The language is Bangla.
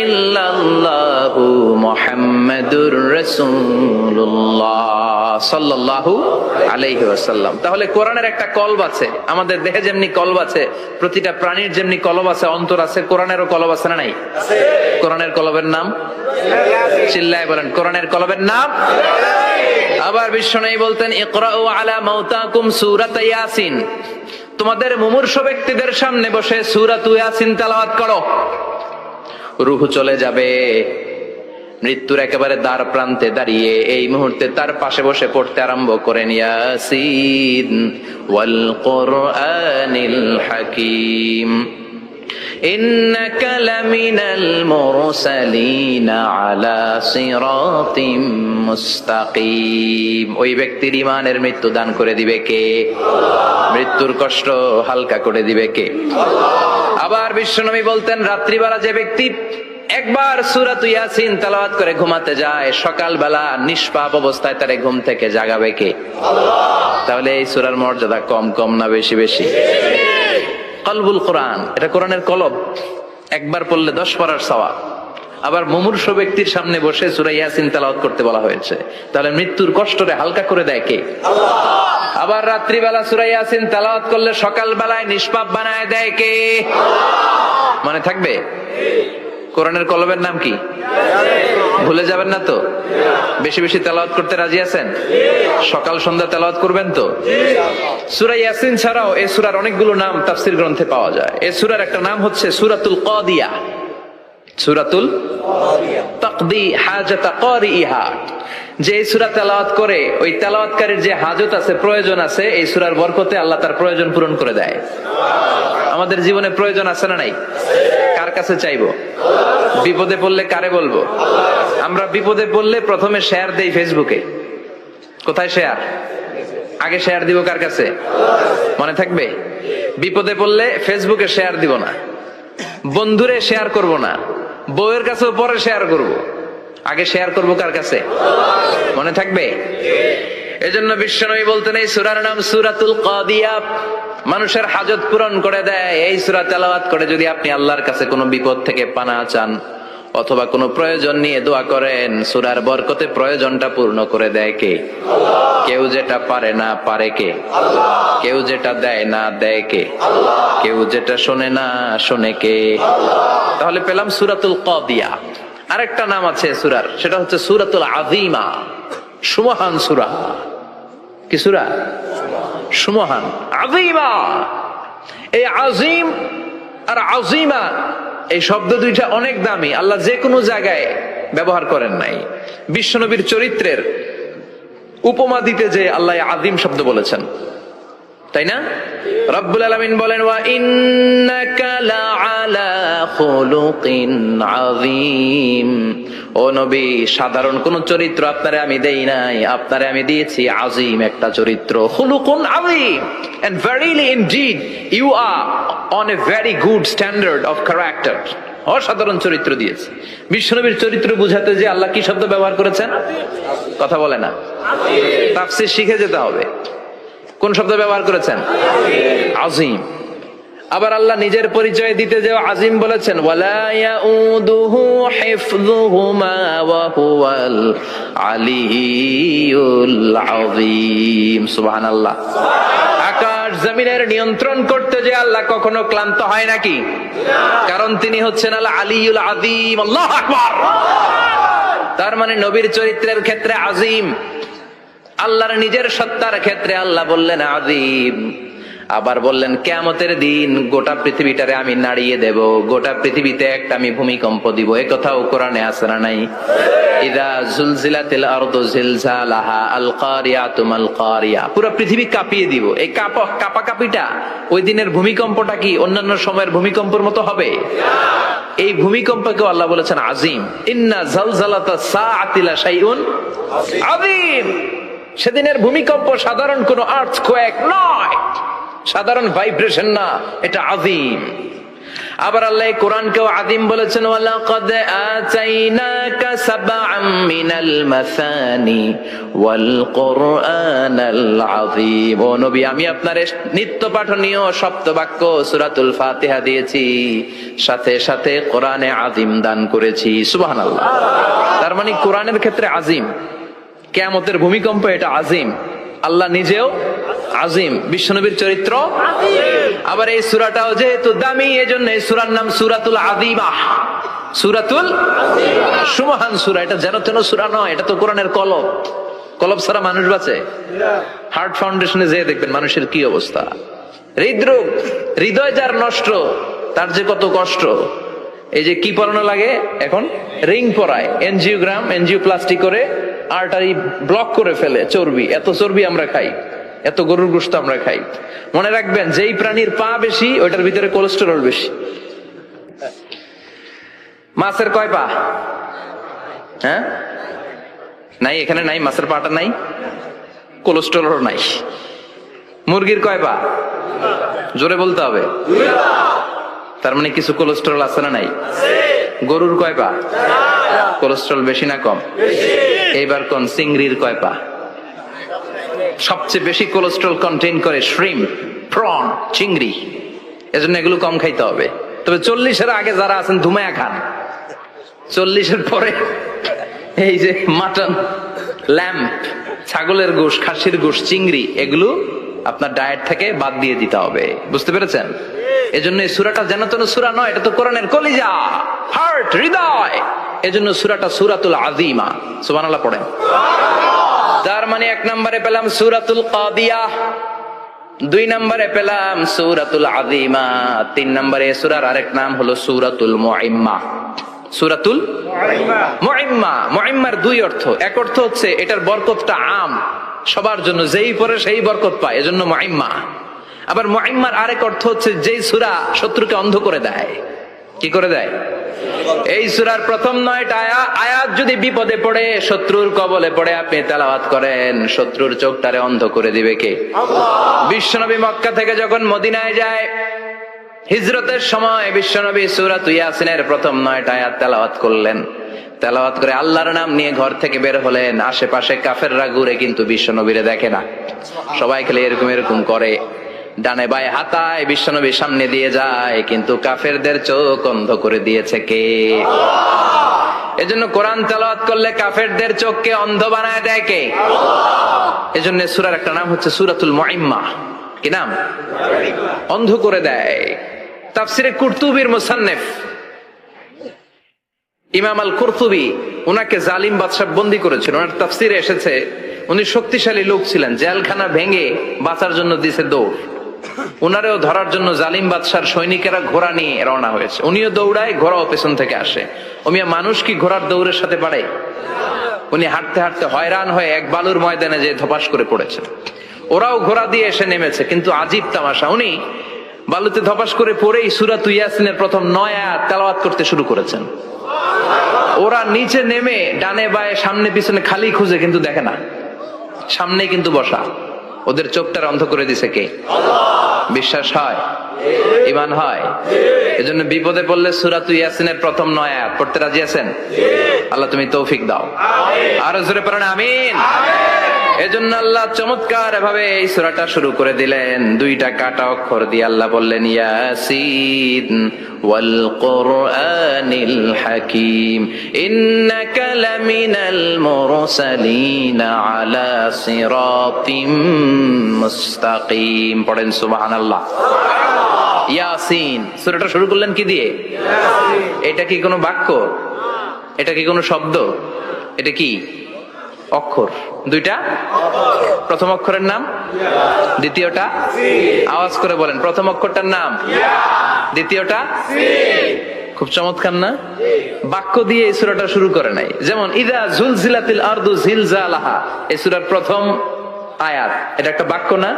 ইল্লাল্লাহু মুহাম্মাদুর রাসূলুল্লাহ সাল্লাল্লাহু আলাইহি ওয়াসাল্লাম। তাহলে কোরআনের একটা কলব আছে, আমাদের দেহে যেমনি কলব আছে, প্রতিটা প্রাণীর যেমনি কলব আছে, অন্তর আছে, কোরআনেরও কলব আছে না নাই? কোরআনের কলবের নাম চিল্লায় বলেন, কোরআনের কলবের নাম। আবার বিশ্বনবী বলতেন, ইকরাউ আলা মাউতাকুম সূরাত ইয়াসিন, তোমাদের মুমূর্ষু ব্যক্তিদের সামনে বসে সূরাত ইয়াসিন তেলাওয়াত করো। রূহ চলে যাবে, মৃত্যুর একেবারে দ্বার প্রান্তে দাঁড়িয়ে এই মুহূর্তে তার পাশে বসে পড়তে আরম্ভ করেন, ইয়াসিন ওয়াল কুরআনিল হাকীম ইন্নাকা লামিনাল মুরসালিনা আলা সিরাতিম মুস্তাকিম। ওই ব্যক্তির ঈমানের মৃত্যু দান করে দিবে কে? মৃত্যুর কষ্ট হালকা করে দিবে কে? আবার বিশ্বনবী বলতেন, রাত্রিবেলা যে ব্যক্তি একবার সূরাত ইয়াসিন তেলাওয়াত করে ঘুমাতে যায়, সকালবেলা নিষ্পাপ অবস্থায় তারে ঘুম থেকে জাগাবে কে? তাহলে এই সূরার মর্যাদা কম কম না বেশি বেশি? কলবুল কোরআন, এটা কোরআনের কলব, একবার পড়লে 10 পড়ার সওয়াব। আবার মুমূর্ষু ব্যক্তির সামনে বসে সূরা ইয়াসিন তেলাওয়াত করতে বলা হয়েছে, তাহলে মৃত্যুর কষ্টরে হালকা করে দেয় কে? আল্লাহ। আবার রাত্রিবেলা সূরা ইয়াসিন তেলাওয়াত করলে সকালবেলায় নিষ্পাপ বানায় দেয় কে? আল্লাহ। মনে থাকবে? কোরআনের কলবের নাম কি? ভুলে যাবেন না তো? বেশি বেশি তেলাওয়াত করতে রাজি আছেন? সকাল সন্ধ্যা তেলাওয়াত করবেন তো? সূরা ইয়াসিন ছাড়াও এই সূরার অনেকগুলো নাম তাফসীর গ্রন্থে পাওয়া যায়। এই সূরার একটা নাম হচ্ছে সূরাতুল কাদিয়া। সূরাতুল তাকদি হাজাতা কারিহা, যে এই সূরা তেলাওয়াত করে ওই তেলাওয়াতকারীর যে হাজত আছে, প্রয়োজন আছে, এই সূরার বরকতে আল্লাহ তার প্রয়োজন পূরণ করে দেয়। আমাদের জীবনে প্রয়োজন আছে না নাই? কার কাছে চাইবো? বিপদে পড়লে কারে বলবো? আমরা বিপদে পড়লে প্রথমে শেয়ার দেই ফেসবুকে। কোথায় শেয়ার? আগে শেয়ার দিব কার কাছে? মনে থাকবে? বিপদে পড়লে ফেসবুকে শেয়ার দিব না, বন্ধুরে শেয়ার করব না, বউয়ের কাছেও পরে শেয়ার করব, আগে শেয়ার করব কার কাছে? মনে থাকবে? এজন্য বিশ্বনবী বলতেন, এই সূরার নাম সূরাতুল কাদিয়া, মানুষের হাজত পূরণ করে দেয়। এই সূরা তেলাওয়াত করে যদি আপনি আল্লাহর কাছে কোনো বিপদ থেকে পানা চান অথবা কোনো প্রয়োজন নিয়ে দোয়া করেন, সূরার বরকতে প্রয়োজনটা পূর্ণ করে দেয় কে? আল্লাহ। কেউ যেটা পারে না পারে কে? আল্লাহ। কেউ যেটা দেয় না দেয় কে? আল্লাহ। কেউ যেটা শোনে না শোনে কে? আল্লাহ। তাহলে পেলাম সূরাতুল কাদিয়া। আরেকটা নাম আছে সূরার, সেটা হচ্ছে সূরাতুল আযীমা, সুমহান সূরা। কি সূরা? সুমহান, আযীমা। এই আযীম আর আযীমা এই শব্দ দুইটা অনেক দামি, আল্লাহ যে কোনো জায়গায় ব্যবহার করেন নাই। বিশ্বনবীর চরিত্রের উপমা দিতে যে আল্লাহ আযীম শব্দ বলেছেন, তাই না? রব্বুল আলামিন বলেন, ওয়া ইন্নাকা লাআলা খুলুকিন আযীম। ও নবী, সাধারণ কোন চরিত্র আপনারে আমি দেই নাই, আপনারে আমি দিয়েছি আযীম একটা চরিত্র, খুলুকুন আযীম। And verily indeed you are on a very good standard of character. অসাধারণ চরিত্র দিয়েছে। বিশ্বনবীর চরিত্র বুঝাতে যে আল্লাহ কি শব্দ ব্যবহার করেছেন? কথা বলে না, তাফসীর শিখে যেতে হবে। কোন শব্দ ব্যবহার করেছেন? আযীম। আবার আল্লাহ নিজের পরিচয় দিতে যে আযীম বলেছেন, ওয়ালা ইয়াউদুহু হিফযুহুমা ওয়া হুয়াল আলিয়্যুল আযীম। সুবহানাল্লাহ। আকাশ জমিনের নিয়ন্ত্রণ করতে যে আল্লাহ কখনো ক্লান্ত হয় নাকি? কারণ তিনি হচ্ছেন আল আলিয়্যুল আযীম। আল্লাহু আকবার। তার মানে নবীর চরিত্রের ক্ষেত্রে আযীম, আল্লাহর নিজের সত্তার ক্ষেত্রে আল্লাহ বললেন আযীম। আবার বললেন, কিয়ামতের দিন গোটা পৃথিবীটারে আমি নাড়িয়ে দেব, গোটা পৃথিবীতে একটা আমি ভূমিকম্প দিব। এই কথাও কোরআনে আছে না নাই? ইযা জুলজিলাতিল আরদু জিলজালাহা আল কারিয়াতু মাল কারিয়া, পুরো পৃথিবী কাঁপিয়ে দিব। এই কাঁপাকাঁপিটা, ওই দিনের ভূমিকম্পটা কি অন্যান্য সময়ের ভূমিকম্পের মতো হবে? এই ভূমিকম্পকে আল্লাহ বলেছেন আযীম। ইন্না জালজালাতাস সাআতি লা শাইউন আযীম। সেদিনের ভূমিকম্প সাধারণ কোন আর্থকোয়েক নয়, সাধারণ ভাইব্রেশন না, এটা আযীম। আবার আল্লাহ কোরআনকেও আযীম বলেছেন, ওয়ালাকাদ আতাইনাকা সাবআম মিনাল মাসানি ওয়াল কুরআনাল আযীম। ও নবী, আমি আপনার নিত্য পাঠনীয় সপ্তবাক্য সূরাতুল ফাতিহা দিয়েছি, সাথে সাথে কোরআনে আযীম দান করেছি। সুবহানাল্লাহ। তার মানে কোরআনের ক্ষেত্রে আযীম, কিয়ামতের ভূমিকম্প এটা আযীম, আল্লাহ নিজেও আযীম, বিশ্বনবীর চরিত্র আযীম। আবার এই সূরাটাও যেহেতু দামি, এজন্য এই সূরার নাম সূরাতুল আযীমা, সূরাতুল সুমহান সূরা। এটা যেন তেন সূরা নয়, এটা তো কোরআনের কলব। কলব ছাড়া মানুষ বাঁচে? হার্ট ফাউন্ডেশনে যেয়ে দেখবেন মানুষের কি অবস্থা। হৃদরোগ, হৃদয় যার নষ্ট, তার যে কত কষ্ট। এই যে কি পরানো লাগে এখন, রিং পরায়, এনজিওগ্রাম, এনজিওপ্লাস্টি করে আর্টারি ব্লক করে ফেলে। চর্বি, এত চর্বি আমরা খাই, এত গরুর গোশত আমরা খাই। মনে রাখবেন, যেই প্রাণীর পা বেশি ওইটার ভিতরে কোলেস্টেরল বেশি। মাছের কয় পা? হ্যাঁ, নাই, এখানে নাই, মাছের পাটা নাই, কোলেস্টেরল নাই। মুরগির কয় পা? জোরে বলতে হবে। তার মানে কিছু কোলেস্টেরল আছে না নাই? গরুর কয় পা? কোলেস্টেরল বেশি না কম? এইবার কোন চিংড়ির কয় পা? সবচেয়ে বেশি কোলেস্টেরল কন্টেইন করে শ্রিম্প, প্রন, চিংড়ি। এজন্য এগুলো কম খাইতে হবে। তবে 40-এর আগে যারা আছেন ধুমায়া খান, 40-এর পরে এই যে মাটন, ল্যাম্প, ছাগলের গোশ, খাসির গোশ, চিংড়ি, এগুলো আপনার ডায়েট থেকে বাদ দিয়ে দিতে হবে। বুঝতে পেরেছেন? এজন্য এই সূরাটা যেন তেন সূরা নয়, এটা তো কোরআনের কলিজা, হার্ট, হৃদয়। এজন্য সূরাটা সূরাতুল আযীমা। সুবহানাল্লাহ পড়েন। তার মানে 1 নম্বরে পেলাম সূরাতুল কাদিয়াহ, 2 নম্বরে পেলাম সূরাতুল আযীমা, 3 নম্বরে সূরার আরেক নাম হলো সূরাতুল মুইম্মা। সূরাতুল মুইম্মা। মুইম্মার 2 অর্থ। এক অর্থ হচ্ছে এটার বরকতটা আম, সবার জন্য, যেই পড়ে সেই বরকত পায়, এজন্য মুইম্মা। আবার মুইম্মার আরেক অর্থ হচ্ছে যেই সূরা শত্রুকে অন্ধ করে দেয়। কি করে দেয়? এই সূরার প্রথম 9টা আয়াত যদি বিপদে পড়ে, শত্রুর কবলে পড়ে আপনি তেলাওয়াত করেন, শত্রুর চোখটারে অন্ধ করে দিবে কে? আল্লাহ। বিশ্বনবী মক্কা থেকে যখন মদিনায় যায়, হিজরতের সময় বিশ্বনবী সূরাতুল ইয়াসিনের প্রথম 9টা আয়াত তেলাওয়াত করলেন। তেলাওয়াত করে আল্লাহর নাম নিয়ে ঘর থেকে বের হলেন। আশেপাশে কাফেররা ঘুরে কিন্তু বিশ্বনবীরে দেখে না। সবাই খেলে এরকম এরকম করে, ডানে বায়ে হাতায়, বিশ্বনবীর সামনে দিয়ে যায়, কিন্তু কাফেরদের চোখ অন্ধ করে দিয়েছে কে? এজন্য কোরআন তেলাওয়াত করলে কাফেরদের চোখকে অন্ধ বানায় দেয় কে? এজন্য সূরার একটা নাম হচ্ছে সূরাতুল মুইম্মা। কি নাম? অন্ধ করে দেয়। তাফসিরে কুরতুবীর মুসান্নিফ ইমাম আল কুরতুবী, উনাকে জালিম বাদশা বন্দী করেছিল। ওনার তাফসিরে এসেছে উনি শক্তিশালী লোক ছিলেন, জেলখানা ভেঙে বাঁচার জন্য দিছে দৌড়। উনারেও ধরার জন্য জালিম বাদশার সৈনিকেরা ঘোড়া নিয়ে রওনা হয়েছে। উনিও দৌড়ায়, ঘোড়াও পেছন থেকে আসে। ওমিয়া মানুষ কি ঘোড়ার দৌড়ের সাথে পারে? উনি হাঁটতে হাঁটতে হয়রান হয়ে এক বালুর ময়দানে যে ধপাস করে পড়েছে। ওরাও ঘোড়া দিয়ে এসে নেমেছে, কিন্তু আজীব তামাশা, উনি বালুতে ধপাস করে পড়েই সূরাতুল ইয়াসিনের প্রথম 9 আয়াত তেলাওয়াত করতে শুরু করেছেন। ওরা নিচে নেমে ডানে বায়ে সামনে পিছনে খালি খুঁজে, কিন্তু দেখে না, সামনে কিন্তু বসা। ওদের চোখটার অন্ধ করে দিছে কে? বিশ্বাস হয়? ঈমান হয়? এজন্য বিপদে পড়লে সূরাতুল ইয়াসিনের প্রথম 9 আয়াত পড়তে রাজি আছেন? আল্লাহ তুমি তৌফিক দাও। আরো জোরে পড়েন আমিন। এজন্য আল্লাহ চমৎকার ভাবে এই সূরাটা শুরু করে দিলেন। 2টা কাটা অক্ষর দিয়ে আল্লাহ বললেন ইয়াসিন ওয়াল কুরআনিল হাকীম ইন্নাকা লামিনাল মুরসালিন আলা সিরাতিম মুস্তাকিম। পড়েন সুবহানাল্লাহ। ইয়াসিন সূরাটা শুরু করলেন কি দিয়ে? ইয়াসিন। এটা কি কোনো বাক্য? এটা কি কোনো শব্দ? এটা কি অক্ষর? 2টা। প্রথম অক্ষরের নাম, দ্বিতীয়টা আওয়াজ করে বলেন, প্রথম অক্ষরটার নাম, দ্বিতীয়টা। খুব চমৎকার না? বাক্য দিয়ে এই সূরাটা শুরু করে নাই। যেমন ইযা জুলজিলাতিল আরদু জিলজালাহা, এই সূরার প্রথম আয়াত, এটা একটা বাক্য না?